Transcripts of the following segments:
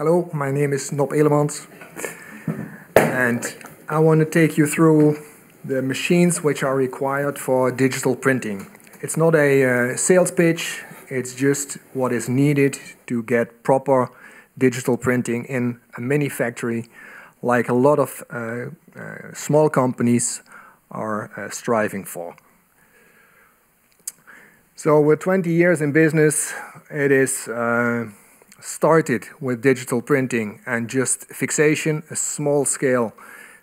Hello, my name is Elemans, and I want to take you through the machines which are required for digital printing. It's not a sales pitch, it's just what is needed to get proper digital printing in a mini factory, like a lot of small companies are striving for. So with 20 years in business, it is started with digital printing and just fixation, a small scale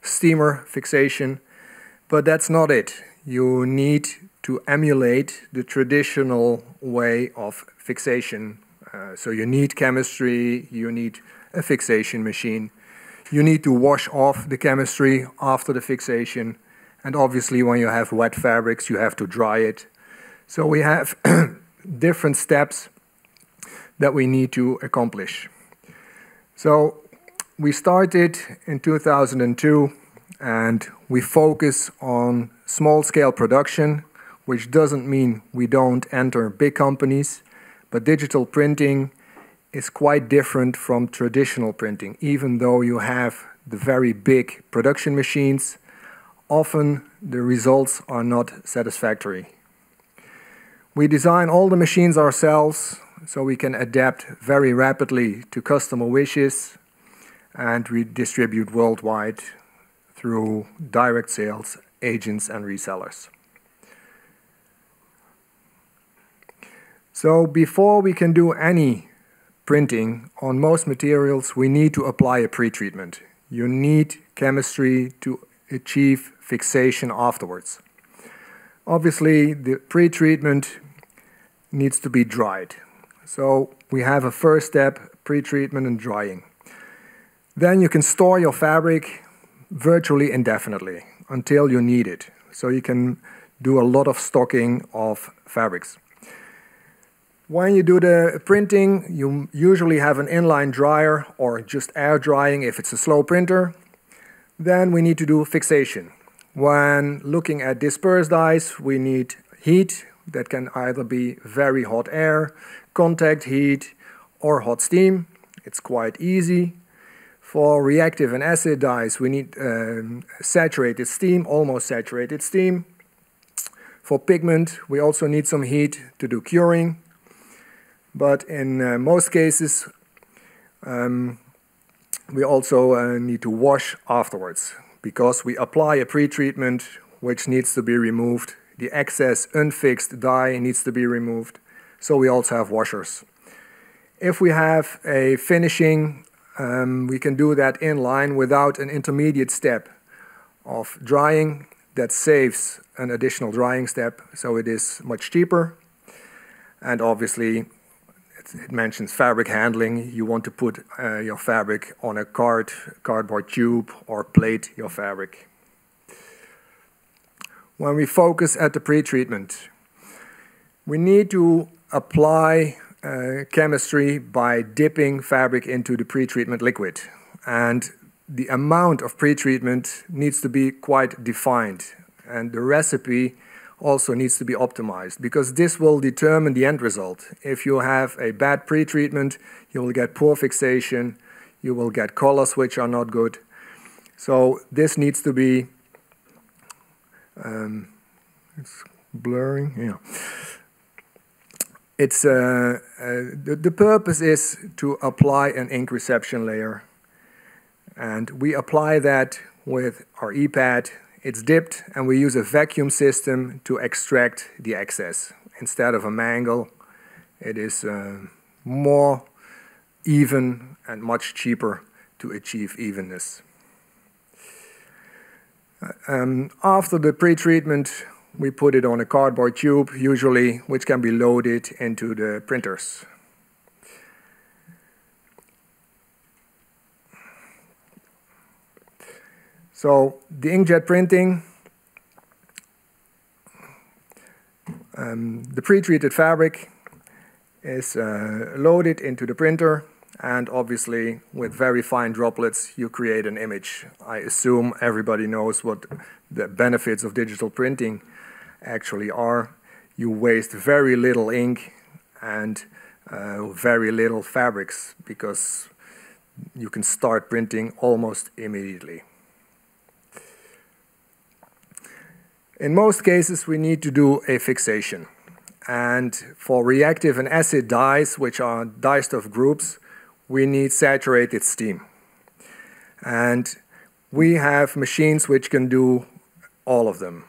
steamer fixation, but that's not it. You need to emulate the traditional way of fixation. So you need chemistry, you need a fixation machine, you need to wash off the chemistry after the fixation, and obviously when you have wet fabrics you have to dry it. So we have different steps that we need to accomplish. So we started in 2002 and we focus on small scale production, which doesn't mean we don't enter big companies, but digital printing is quite different from traditional printing. Even though you have the very big production machines, often the results are not satisfactory. We design all the machines ourselves, so we can adapt very rapidly to customer wishes, and we distribute worldwide through direct sales, agents and resellers. So before we can do any printing on most materials, we need to apply a pretreatment. You need chemistry to achieve fixation afterwards. Obviously, the pretreatment needs to be dried. So we have a first step, pretreatment and drying. Then you can store your fabric virtually indefinitely until you need it. So you can do a lot of stocking of fabrics. When you do the printing, you usually have an inline dryer or just air drying if it's a slow printer. Then we need to do fixation. When looking at dispersed dyes, we need heat. That can either be very hot air, contact heat, or hot steam. It's quite easy. For reactive and acid dyes, we need saturated steam, almost saturated steam. For pigment, we also need some heat to do curing. But in most cases, we also need to wash afterwards, because we apply a pretreatment which needs to be removed. The excess unfixed dye needs to be removed, so we also have washers. If we have a finishing, we can do that in line without an intermediate step of drying. That saves an additional drying step, so it is much cheaper. And obviously, it mentions fabric handling. You want to put your fabric on a cardboard tube or plate your fabric. When we focus at the pretreatment, we need to apply chemistry by dipping fabric into the pretreatment liquid. And the amount of pretreatment needs to be quite defined. And the recipe also needs to be optimized, because this will determine the end result. If you have a bad pretreatment, you will get poor fixation, you will get colors which are not good. So this needs to be it's blurring. Yeah. It's the purpose is to apply an ink reception layer, and we apply that with our E-pad. It's dipped, and we use a vacuum system to extract the excess instead of a mangle. It is more even and much cheaper to achieve evenness. After the pretreatment, we put it on a cardboard tube, usually, which can be loaded into the printers. So the inkjet printing, the pretreated fabric is loaded into the printer, and obviously with very fine droplets you create an image. I assume everybody knows what the benefits of digital printing actually are. You waste very little ink and very little fabrics, because you can start printing almost immediately. In most cases, we need to do a fixation. And for reactive and acid dyes, which are dyestuff groups, we need saturated steam. And we have machines which can do all of them.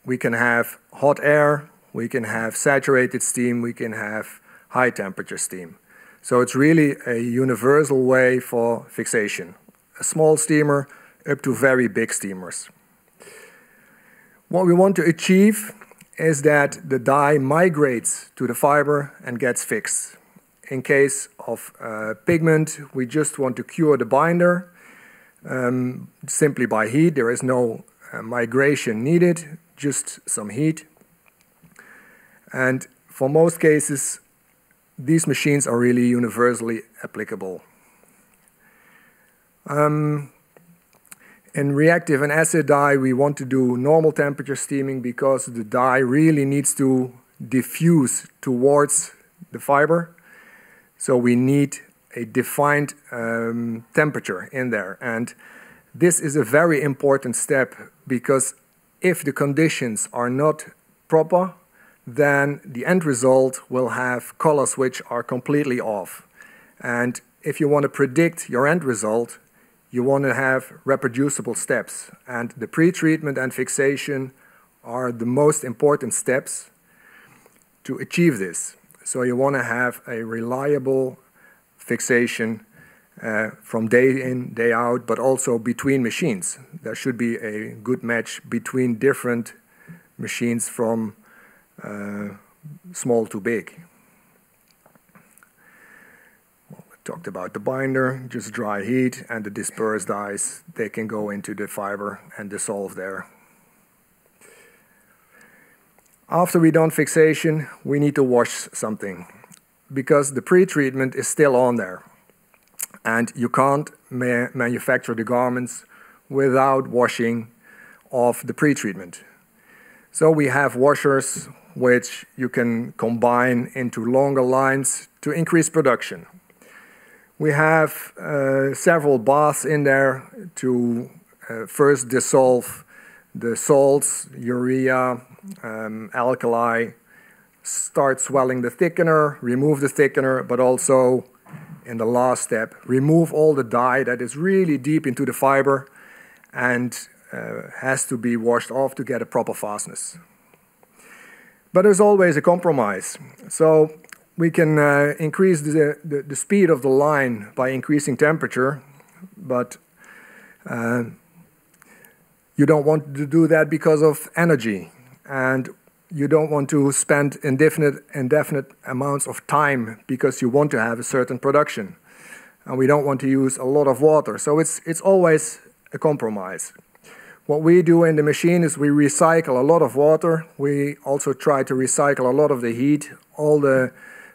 We can have hot air, we can have saturated steam, we can have high temperature steam. So it's really a universal way for fixation. A small steamer up to very big steamers. What we want to achieve is that the dye migrates to the fiber and gets fixed. In case of pigment, we just want to cure the binder simply by heat. There is no migration needed, just some heat. And for most cases, these machines are really universally applicable. In reactive and acid dye, we want to do normal temperature steaming because the dye really needs to diffuse towards the fiber. So we need a defined temperature in there. And this is a very important step because if the conditions are not proper, then the end result will have colors which are completely off. And if you want to predict your end result, you want to have reproducible steps. And the pre-treatment and fixation are the most important steps to achieve this. So you want to have a reliable fixation from day in, day out, but also between machines. There should be a good match between different machines from small to big. Well, we talked about the binder, just dry heat, and the dispersed dyes, they can go into the fiber and dissolve there. After we've done fixation, we need to wash something because the pre-treatment is still on there. And you can't manufacture the garments without washing off the pre-treatment. So we have washers which you can combine into longer lines to increase production. We have several baths in there to first dissolve the salts, urea, alkali, start swelling the thickener, remove the thickener, but also in the last step, remove all the dye that is really deep into the fiber and has to be washed off to get a proper fastness. But there's always a compromise. So we can increase the speed of the line by increasing temperature, but you don't want to do that because of energy. And you don't want to spend indefinite amounts of time because you want to have a certain production. And we don't want to use a lot of water. So it's always a compromise. What we do in the machine is we recycle a lot of water. We also try to recycle a lot of the heat. All the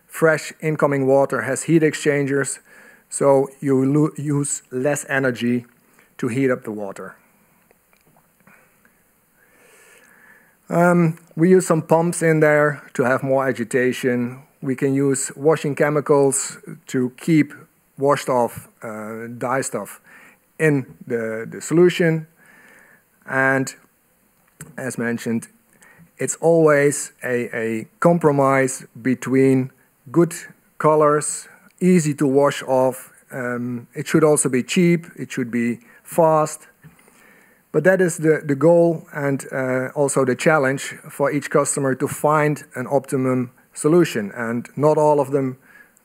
fresh incoming water has heat exchangers, so you use less energy to heat up the water. We use some pumps in there to have more agitation. We can use washing chemicals to keep washed off dye stuff in the solution. And as mentioned, it's always a compromise between good colors, easy to wash off. It should also be cheap, it should be fast. But that is the goal and also the challenge for each customer to find an optimum solution. And not all of them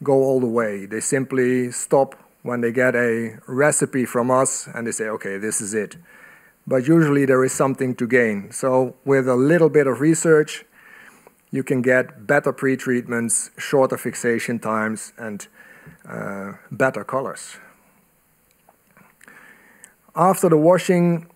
go all the way. They simply stop when they get a recipe from us and they say, okay, this is it. But usually there is something to gain. So with a little bit of research, you can get better pre-treatments, shorter fixation times, and better colors. After the washing,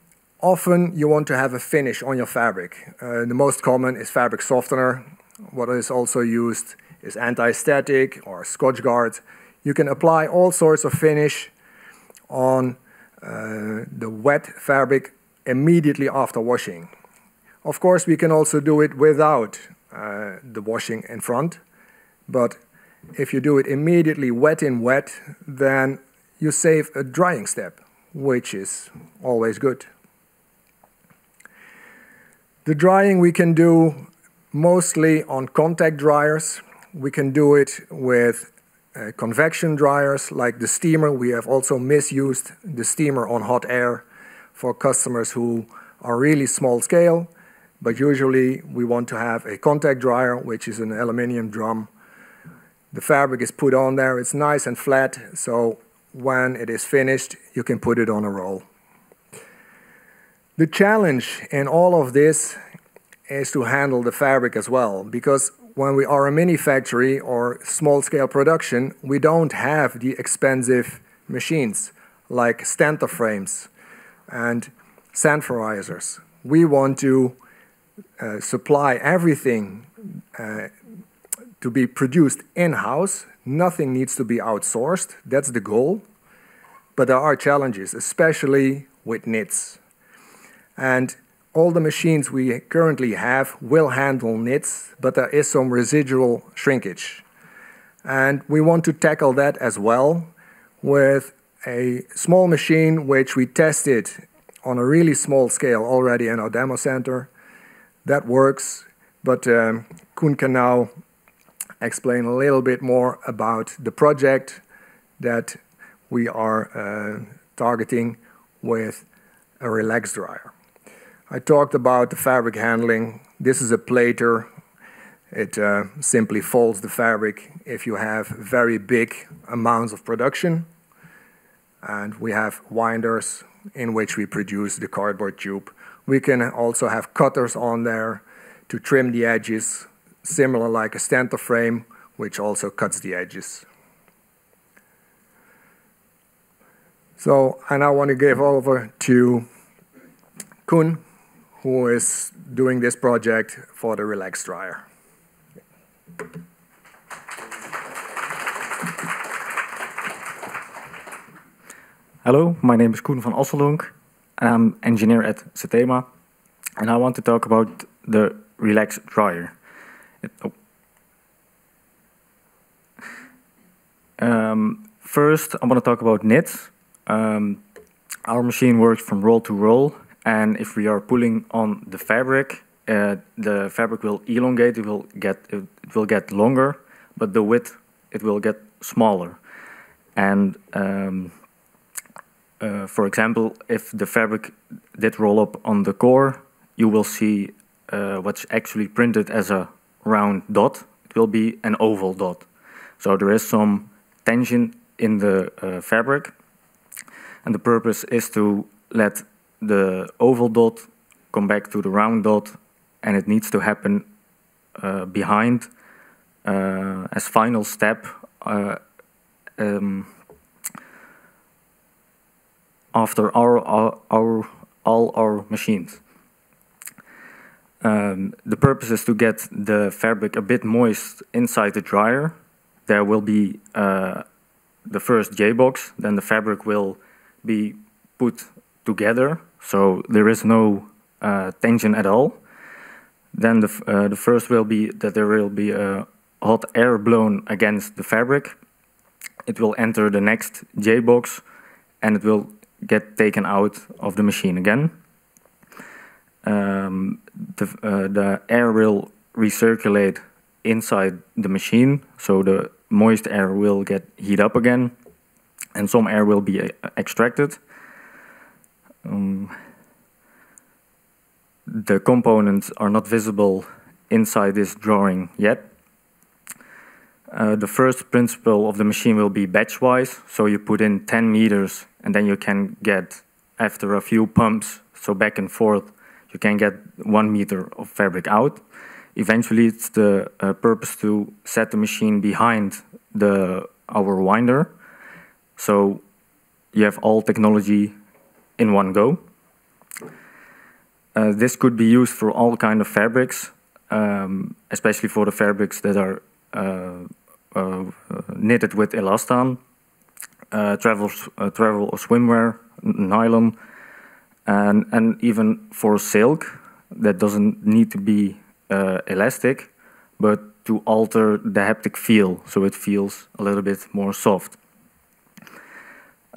often you want to have a finish on your fabric. The most common is fabric softener. What is also used is anti-static or Scotch Guard. You can apply all sorts of finish on the wet fabric immediately after washing. Of course, we can also do it without the washing in front, but If you do it immediately wet in wet, then you save a drying step, which is always good. The drying we can do mostly on contact dryers. We can do it with convection dryers like the steamer. We have also misused the steamer on hot air for customers who are really small scale, but usually we want to have a contact dryer, which is an aluminum drum. The fabric is put on there, it's nice and flat, so when it is finished, you can put it on a roll. The challenge in all of this is to handle the fabric as well, because when we are a mini factory or small-scale production, we don't have the expensive machines like stanter frames and sandforizers. We want to supply everything to be produced in-house. Nothing needs to be outsourced. That's the goal. But there are challenges, especially with knits. And all the machines we currently have will handle knits, but there is some residual shrinkage. And we want to tackle that as well with a small machine which we tested on a really small scale already in our demo center. That works, but Koen can now explain a little bit more about the project that we are targeting with a relax dryer. I talked about the fabric handling. This is a plater. It simply folds the fabric if you have very big amounts of production. And we have winders in which we produce the cardboard tube. We can also have cutters on there to trim the edges, similar like a stanter frame, which also cuts the edges. So I now want to give over to Koen, who is doing this project for the Relax Dryer. Hello, my name is Koen van Asseldonk, and I'm engineer at SETeMa, and I want to talk about the Relax Dryer. First, I want to talk about knits. Our machine works from roll to roll, and if we are pulling on the fabric will elongate, it will get longer, but the width, it will get smaller. And for example, if the fabric did roll up on the core, you will see what's actually printed as a round dot. It will be an oval dot. So there is some tension in the fabric, and the purpose is to let the oval dot come back to the round dot, and it needs to happen behind as final step after all our machines. The purpose is to get the fabric a bit moist inside the dryer. There will be the first J-box, then the fabric will be put together, so there is no tension at all. Then the first will be that there will be hot air blown against the fabric. It will enter the next J-box, and it will get taken out of the machine again. The air will recirculate inside the machine, so the moist air will get heat up again, and some air will be extracted. The components are not visible inside this drawing yet. The first principle of the machine will be batch-wise, so you put in 10 meters, and then you can get, after a few pumps, so back and forth, you can get 1 meter of fabric out. Eventually, it's the purpose to set the machine behind our winder, so you have all technology in one go. This could be used for all kinds of fabrics, especially for the fabrics that are knitted with elastan, travel or swimwear, nylon, and even for silk that doesn't need to be elastic, but to alter the haptic feel, so it feels a little bit more soft.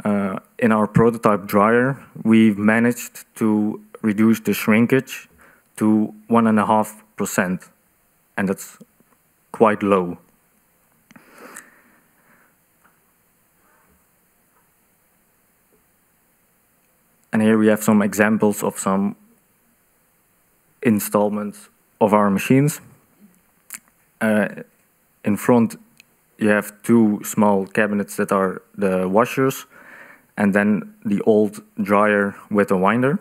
In our prototype dryer, we've managed to reduce the shrinkage to 1.5%, and that's quite low. And here we have some examples of some installments of our machines. In front, you have two small cabinets that are the washers, and then the old dryer with a winder.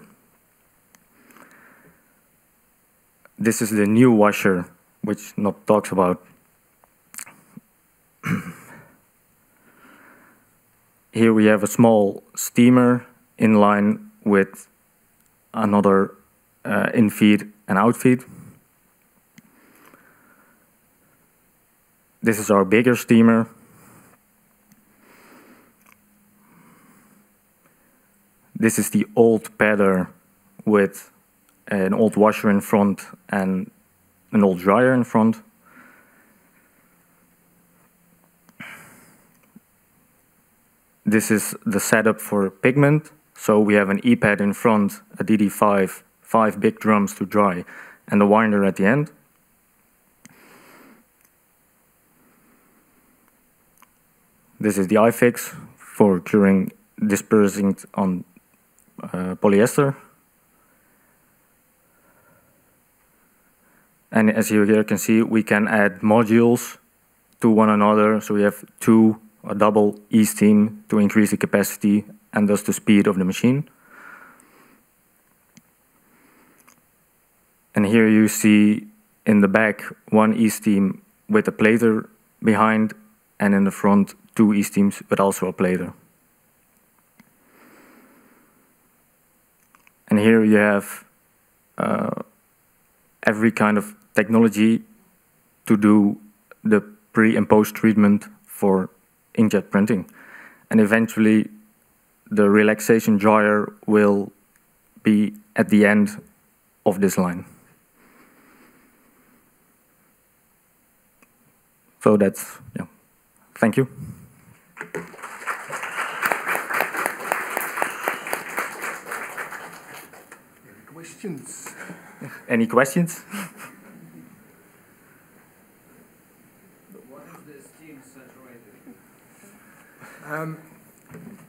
This is the new washer, which not talks about. Here we have a small steamer in line with another in-feed and out-feed. This is our bigger steamer. This is the old padder with an old washer in front and an old dryer in front. This is the setup for pigment. So we have an E-pad in front, a DD5, 5 big drums to dry, and a winder at the end. This is the iFix for curing dispersing on polyester. And as you here can see, we can add modules to one another. So we have a double E-steam to increase the capacity and thus the speed of the machine. And here you see in the back one E-steam with a plater behind, and in the front 2 E-steams with also a plater. And here you have every kind of technology to do the pre and post treatment for inkjet printing. And eventually the relaxation dryer will be at the end of this line. So that's, yeah. Thank you. Questions? Any questions? What is the steam saturated?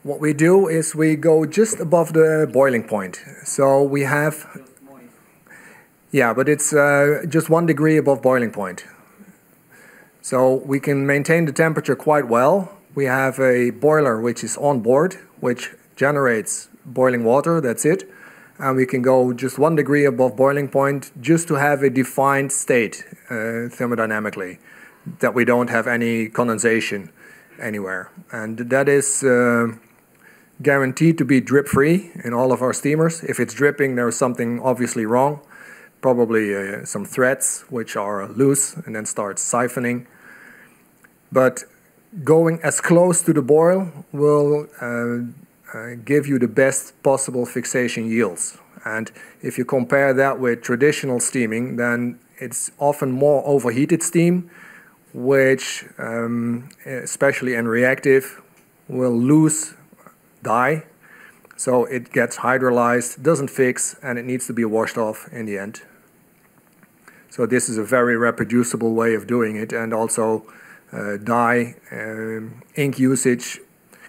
What we do is we go just above the boiling point. So we have, Just moist. yeah, but it's just 1 degree above boiling point. So we can maintain the temperature quite well. We have a boiler which is on board, which generates boiling water, that's it. And we can go just 1 degree above boiling point just to have a defined state thermodynamically, that we don't have any condensation anywhere. And that is guaranteed to be drip-free in all of our steamers. If it's dripping, there's something obviously wrong. Probably some threads which are loose and then start siphoning. But going as close to the boil will give you the best possible fixation yields. And if you compare that with traditional steaming, then it's often more overheated steam, which, especially in reactive, will lose dye. So it gets hydrolyzed, doesn't fix, and it needs to be washed off in the end. So this is a very reproducible way of doing it, and also dye ink usage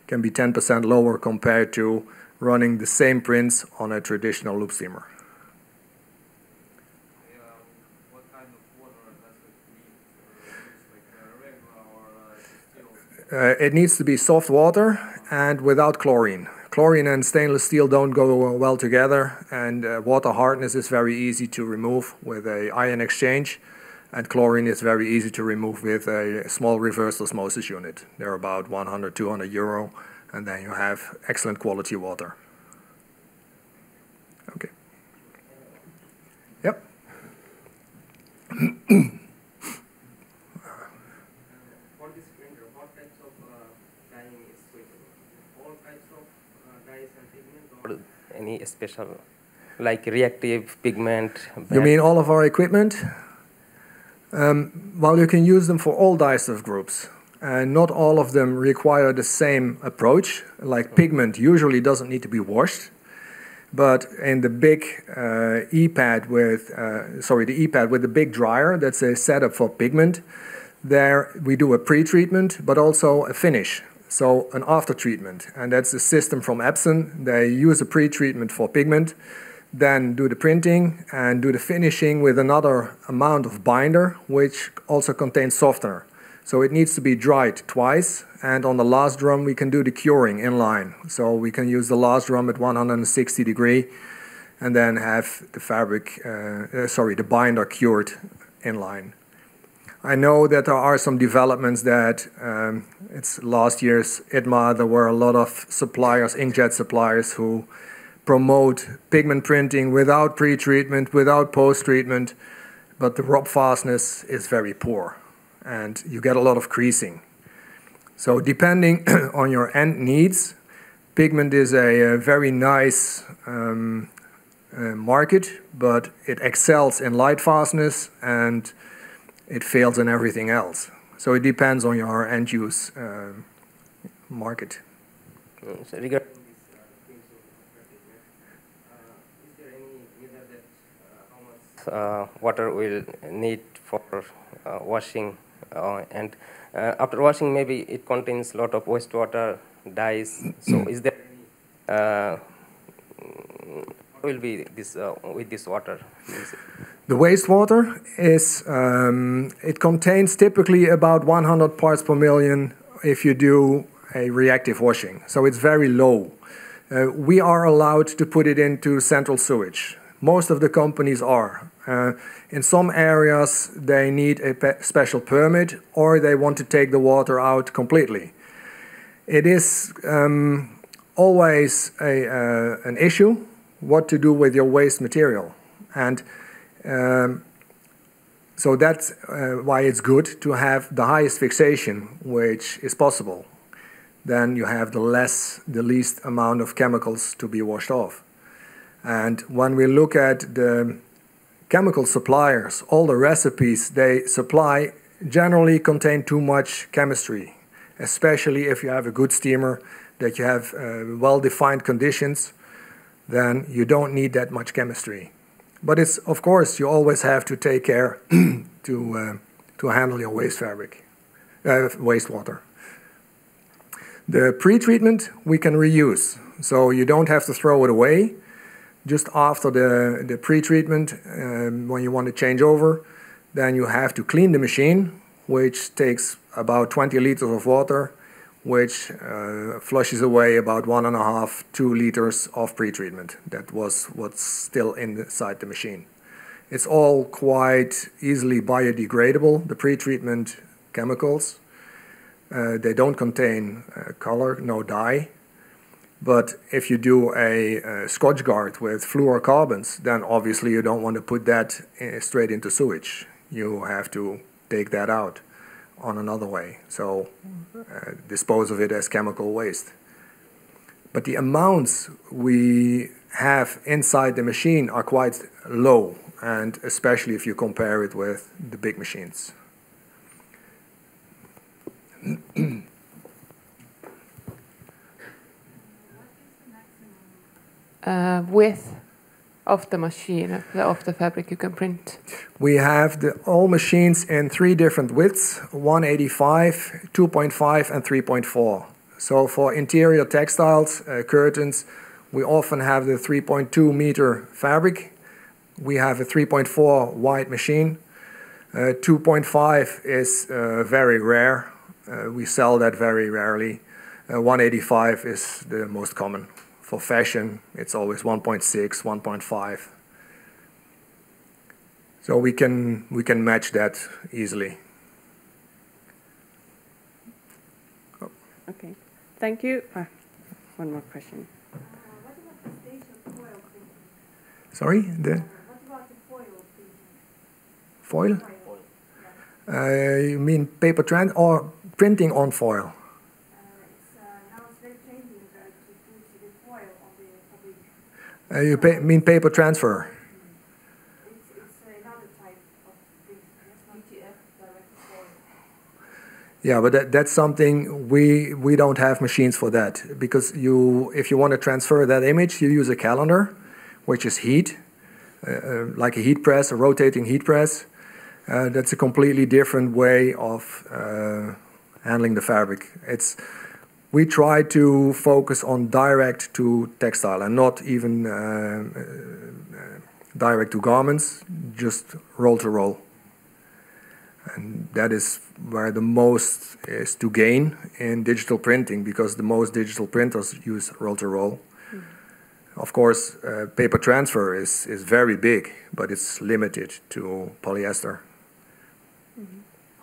can be 10% lower compared to running the same prints on a traditional loop steamer. What kind of water does it need? Like regular or still? It needs to be soft water and without chlorine. Chlorine and stainless steel don't go well together, and water hardness is very easy to remove with an ion exchange, and chlorine is very easy to remove with a small reverse osmosis unit. They're about 100, 200 euro, and then you have excellent quality water. Okay. Yep. For this printer, what types of dyeing is suitable? All types of dyes and pigment, or any special, like reactive pigment? You mean all of our equipment? Well, you can use them for all dyestuff groups, and not all of them require the same approach. Like pigment usually doesn't need to be washed, but in the big E-pad with, the E-pad with the big dryer, that's a setup for pigment. There we do a pre-treatment, but also a finish, so an after-treatment, and that's a system from Epson. They use a pre-treatment for pigment, then do the printing and do the finishing with another amount of binder, which also contains softener. So it needs to be dried twice, and on the last drum we can do the curing in line. So we can use the last drum at 160 degree and then have the fabric, the binder cured in line. I know that there are some developments that, it's last year's SETeMa, there were a lot of suppliers, inkjet suppliers, who promote pigment printing without pre-treatment, without post-treatment, but the rub fastness is very poor and you get a lot of creasing. So depending on your end needs, pigment is a very nice market, but it excels in light fastness and it fails in everything else. So it depends on your end use market. So regarding this is there any measure that how much water will need for washing, and after washing maybe it contains a lot of wastewater, dyes. So is there any, what will be this with this water? The wastewater is, it contains typically about 100 parts per million if you do a reactive washing. So it's very low. We are allowed to put it into central sewage. Most of the companies are. In some areas they need a special permit or they want to take the water out completely. It is always an issue what to do with your waste material. And so that's why it's good to have the highest fixation which is possible. Then you have the least amount of chemicals to be washed off. And when we look at the chemical suppliers, all the recipes they supply generally contain too much chemistry, especially if you have a good steamer, that you have well-defined conditions, then you don't need that much chemistry. But it's, of course, you always have to take care to handle your wastewater. The pre-treatment we can reuse, so you don't have to throw it away. Just after the pre-treatment, when you want to change over, then you have to clean the machine, which takes about 20 liters of water, which flushes away about 1.5 to 2 liters of pre-treatment. That was what's still inside the machine. It's all quite easily biodegradable, the pre-treatment chemicals. They don't contain color, no dye. But if you do a Scotch guard with fluorocarbons, then obviously you don't want to put that straight into sewage. You have to take that out on another way. So dispose of it as chemical waste. But the amounts we have inside the machine are quite low, and especially if you compare it with the big machines. Width of the machine, of the fabric you can print? We have all machines in 3 different widths, 185, 2.5 and 3.4. So for interior textiles, curtains, we often have the 3.2 meter fabric. We have a 3.4 wide machine. 2.5 is very rare. We sell that very rarely. 185 is the most common. For fashion, it's always 1.6, 1.5. So we can match that easily. Oh. Okay, thank you. One more question. What about the stage of foil printing? Sorry, What about the foil foil? printing? You mean paper or printing on foil? Now it's very changing to put the foil on the fabric. You mean paper transfer? It's another type of printing. Yeah, but that's something we don't have machines for that, because if you want to transfer that image, you use a calendar, which is heat, like a heat press, a rotating heat press. That's a completely different way of handling the fabric. We try to focus on direct to textile and not even direct to garments, just roll to roll. And that is where the most is to gain in digital printing, because the most digital printers use roll to roll. Of course, paper transfer is very big, but it's limited to polyester.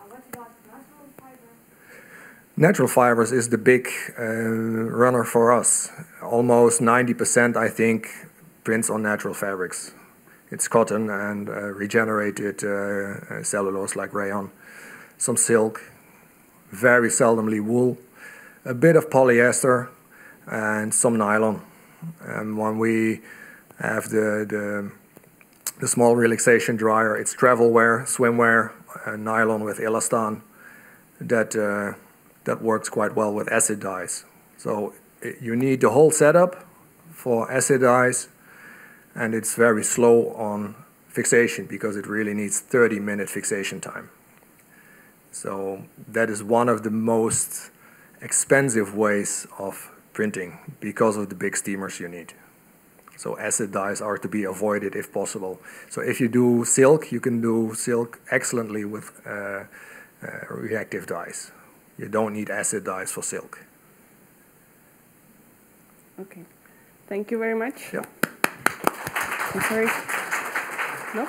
What about natural fiber? Natural fibers is the big runner for us. Almost 90%, I think, prints on natural fabrics. It's cotton and regenerated cellulose like rayon, some silk, very seldomly wool, a bit of polyester, and some nylon. And when we have the small relaxation dryer, it's travel wear, swimwear, nylon with elastan. That works quite well with acid dyes. So you need the whole setup for acid dyes, and it's very slow on fixation because it really needs 30-minute fixation time. So that is one of the most expensive ways of printing because of the big steamers you need. So acid dyes are to be avoided if possible. So if you do silk, you can do silk excellently with reactive dyes. You don't need acid dyes for silk. Okay. Thank you very much. Yeah. I'm sorry. No?